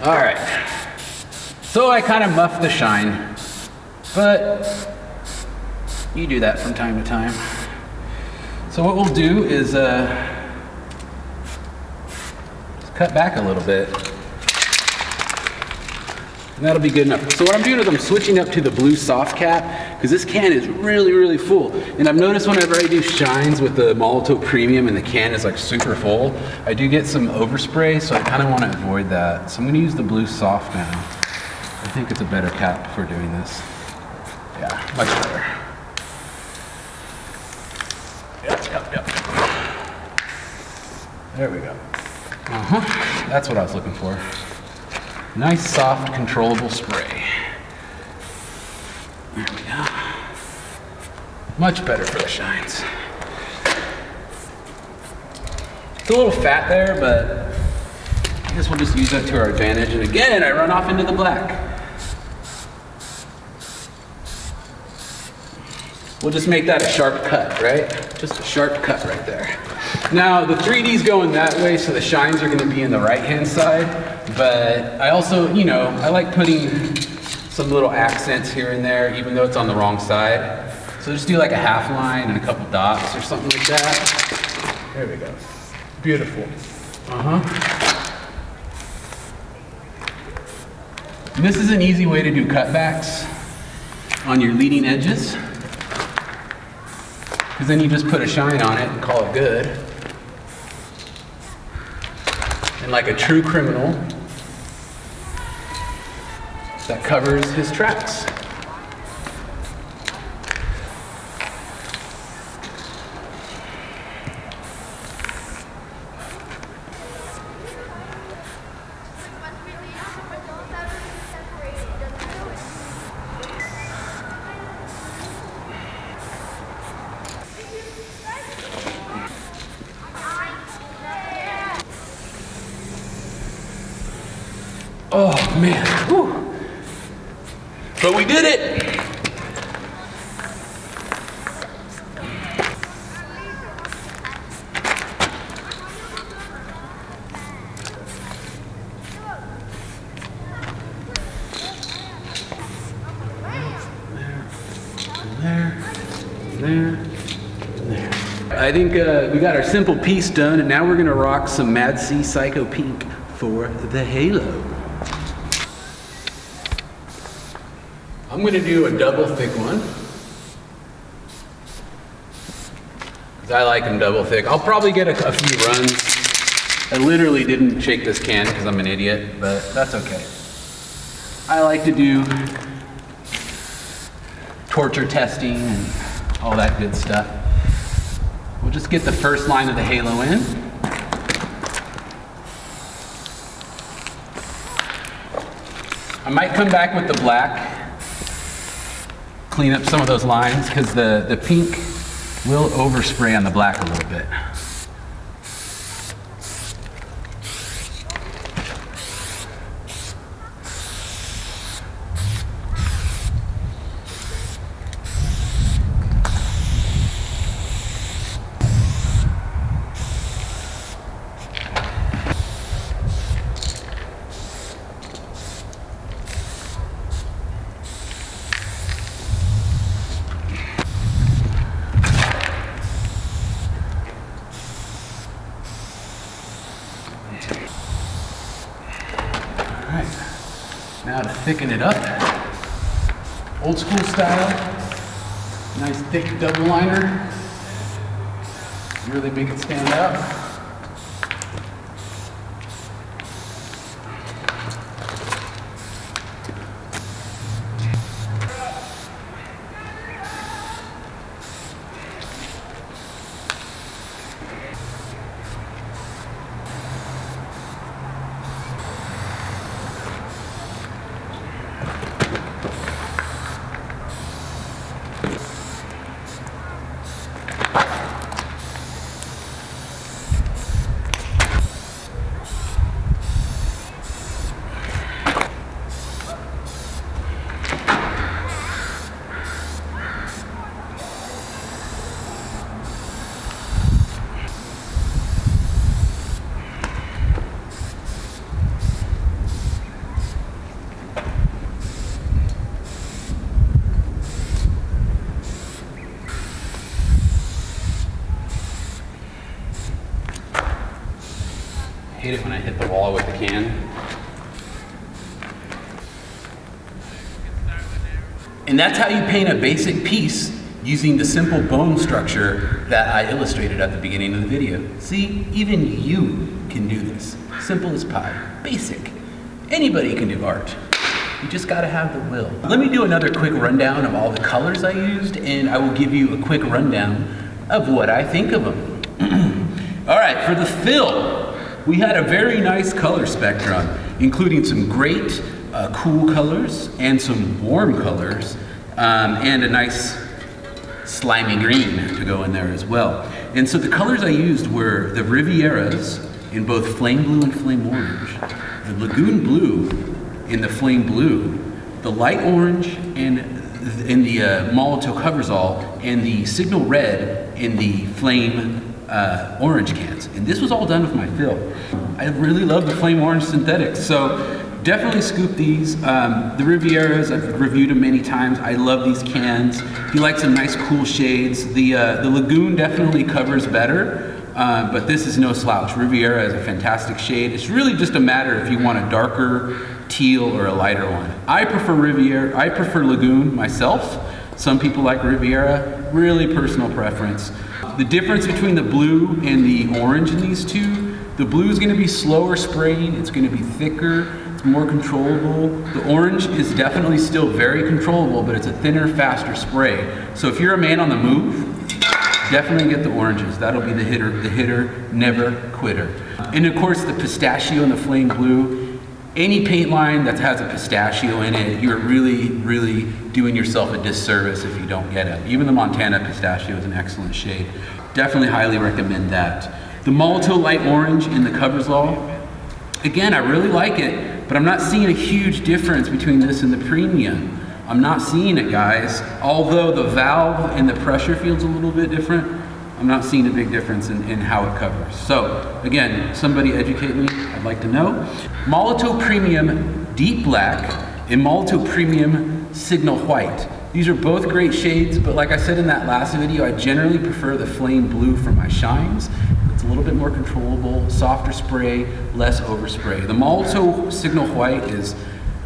All right. So I kind of muffed the shine, but you do that from time to time. So what we'll do is just cut back a little bit. And that'll be good enough. So what I'm doing is I'm switching up to the blue soft cap because this can is really, really full. And I've noticed whenever I do shines with the Molto Premium and the can is like super full, I do get some overspray, so I kind of want to avoid that. So I'm going to use the blue soft now. I think it's a better cap for doing this. Yeah, much better. Yep. There we go. That's what I was looking for. Nice, soft, controllable spray. There we go. Much better for the shines. It's a little fat there, but I guess we'll just use that to our advantage. And again, I run off into the black. We'll just make that a sharp cut, right? Just a sharp cut right there. Now, the 3D's going that way, so the shines are gonna be in the right-hand side, but I also, I like putting some little accents here and there, even though it's on the wrong side. So just do like a half line and a couple dots or something like that. There we go. Beautiful. And this is an easy way to do cutbacks on your leading edges, because then you just put a shine on it and call it good. And like a true criminal, that covers his tracks. Oh man, whew. But we did it. There. I think we got our simple piece done, and now we're gonna rock some Mad Sea Psycho Pink for the halo. I'm gonna do a double thick one, because I like them double thick. I'll probably get a few runs. I literally didn't shake this can because I'm an idiot, but that's okay. I like to do torture testing and all that good stuff. We'll just get the first line of the halo in. I might come back with the black, clean up some of those lines, because the pink will overspray on the black a little bit. Now to thicken it up, old school style, nice thick double liner, really make it stand out. I hate it when I hit the wall with the can. And that's how you paint a basic piece using the simple bone structure that I illustrated at the beginning of the video. See, even you can do this. Simple as pie, basic. Anybody can do art. You just gotta have the will. Let me do another quick rundown of all the colors I used, and I will give you a quick rundown of what I think of them. All right, for the fill, we had a very nice color spectrum, including some great cool colors and some warm colors, and a nice slimy green to go in there as well. And so the colors I used were the Rivieras in both flame blue and flame orange, the Lagoon blue in the flame blue, the light orange in the Molotov covers all, and the signal red in the flame orange cans. And this was all done with my fill. I really love the flame orange synthetics, so definitely scoop these. The Rivieras, I've reviewed them many times. I love these cans. If you like some nice cool shades, the Lagoon definitely covers better, but this is no slouch. Riviera is a fantastic shade. It's really just a matter if you want a darker teal or a lighter one. I prefer Riviera, I prefer Lagoon myself. Some people like Riviera, really personal preference. The difference between the blue and the orange in these two The blue is going to be slower spraying, it's going to be thicker, it's more controllable. The orange is definitely still very controllable, but it's a thinner, faster spray. So if you're a man on the move, definitely get the oranges. That'll be the hitter, never quitter. And of course, the pistachio and the flame blue. Any paint line that has a pistachio in it, you're really, really doing yourself a disservice if you don't get it. Even the Montana pistachio is an excellent shade. Definitely highly recommend that. The Molotow Light Orange in the Covers Law, again, I really like it, but I'm not seeing a huge difference between this and the Premium. I'm not seeing it, guys. Although the valve and the pressure feels a little bit different, I'm not seeing a big difference in how it covers. So, again, somebody educate me, I'd like to know. Molotow Premium Deep Black and Molotow Premium Signal White. These are both great shades, but like I said in that last video, I generally prefer the Flame Blue for my shines. It's a little bit more controllable, softer spray, less overspray. The Molotow Signal White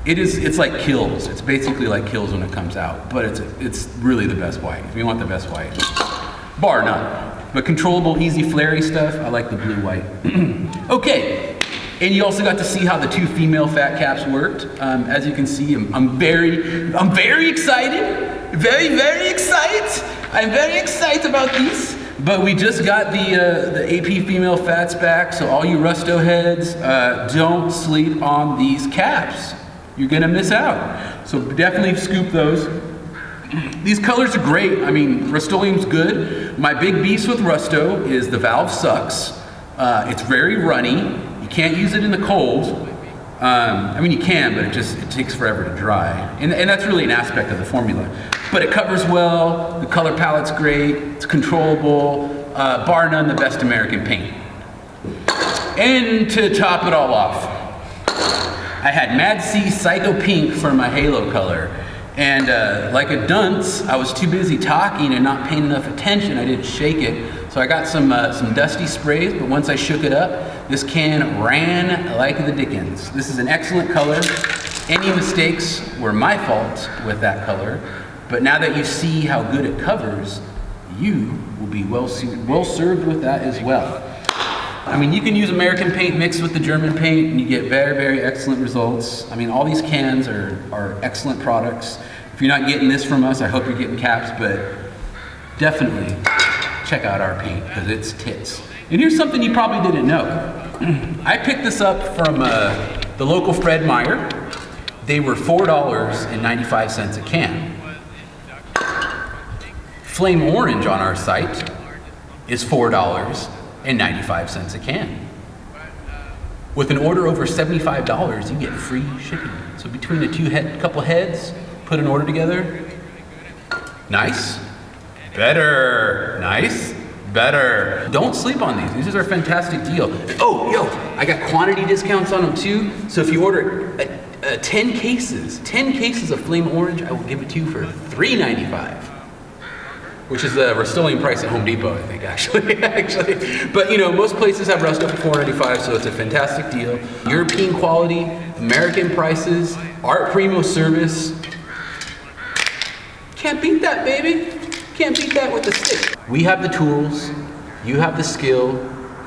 it's like Kills. It's basically like Kills when it comes out, but it's really the best white. If you want the best white, bar none. But controllable, easy, flary stuff, I like the blue white. Okay, and you also got to see how the two female fat caps worked. As you can see, I'm very excited, very excited. I'm very excited about these. But we just got the AP female fats back, so all you Rusto heads, don't sleep on these caps. You're gonna miss out. So definitely scoop those. These colors are great. I mean, Rust-Oleum's good. My big beast with Rusto is the valve sucks. It's very runny. You can't use it in the cold. I mean, you can, but it takes forever to dry. And that's really an aspect of the formula. But it covers well, the color palette's great, it's controllable, bar none the best American paint. And to top it all off, I had Mad C Psycho Pink for my halo color. And like a dunce, I was too busy talking and not paying enough attention. I didn't shake it. So I got some dusty sprays, but once I shook it up, this can ran like the dickens. This is an excellent color. Any mistakes were my fault with that color. But now that you see how good it covers, you will be well served with that as well. I mean, you can use American paint mixed with the German paint and you get very excellent results. I mean, all these cans are excellent products. If you're not getting this from us, I hope you're getting caps, but definitely check out our paint because it's tits. And here's something you probably didn't know. I picked this up from the local Fred Meyer. They were $4.95 a can. Flame Orange on our site is $4.95 a can. With an order over $75, you get free shipping. So between the couple heads, put an order together. Nice, better, nice, better. Don't sleep on these. These are a fantastic deal. Oh, yo, I got quantity discounts on them too. So if you order 10 cases of Flame Orange, I will give it to you for $3.95. Which is the Rust-Oleum price at Home Depot, I think, actually. But you know, most places have Rusto for $4.95, so it's a fantastic deal. European quality, American prices, Art Primo service. Can't beat that, baby. Can't beat that with the stick. We have the tools, you have the skill,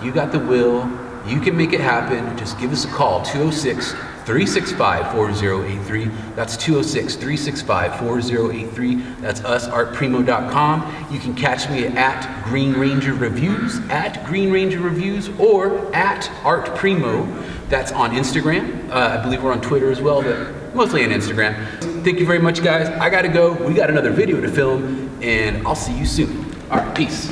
you got the will, you can make it happen. Just give us a call, 206-365-4083. That's 206-365-4083. That's us, artprimo.com. You can catch me at Green Ranger Reviews, or at Art Primo. That's on Instagram. I believe we're on Twitter as well, but mostly on Instagram. Thank you very much, guys. I gotta go. We got another video to film, and I'll see you soon. All right, peace.